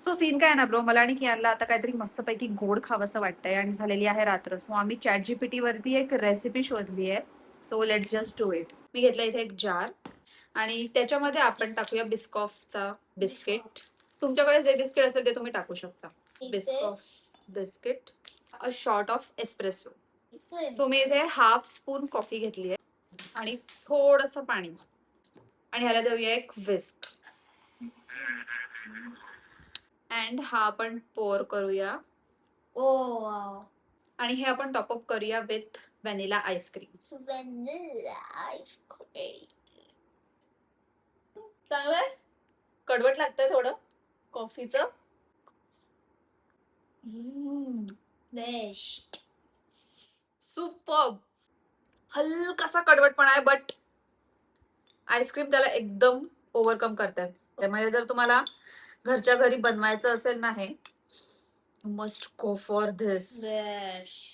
So scene काय ना bro, मला आणि कियानला आता काहीतरी मस्तपैकी गोड खावंसं वाटतंय आणि झालेली आहे रात्र. सो आम्ही ChatGPT वरती एक रेसिपी शोधली आहे. So let's just do it. मी घेतला इथे एक जार आणि त्याच्यामध्ये आपण टाकूया बिस्कॉफचा बिस्किट. तुमच्याकडे जे बिस्किट असेल ते तुम्ही टाकू शकता. Biscoff biscuit, a shot of espresso. So मी इथे हाफ स्पून कॉफी घेतली आहे आणि थोडस पाणी आणि ह्याला देऊया एक विस्क. अँड हा आपण पोर करूया. ओ वाव. आणि हे आपण टॉपअप करूया with vanilla ice cream. Vanilla ice cream. चांगलंय. कडवट लागतंय थोडं कॉफीचं. बेस्ट. सुपर्ब. हलकासा कडवटपणा आहे बट आईस्क्रीम त्याला एकदम ओव्हरकम करतात. त्यामुळे जर तुम्हाला घरच्या घरी बनवायचं असेल ना हे, must go for this. Best.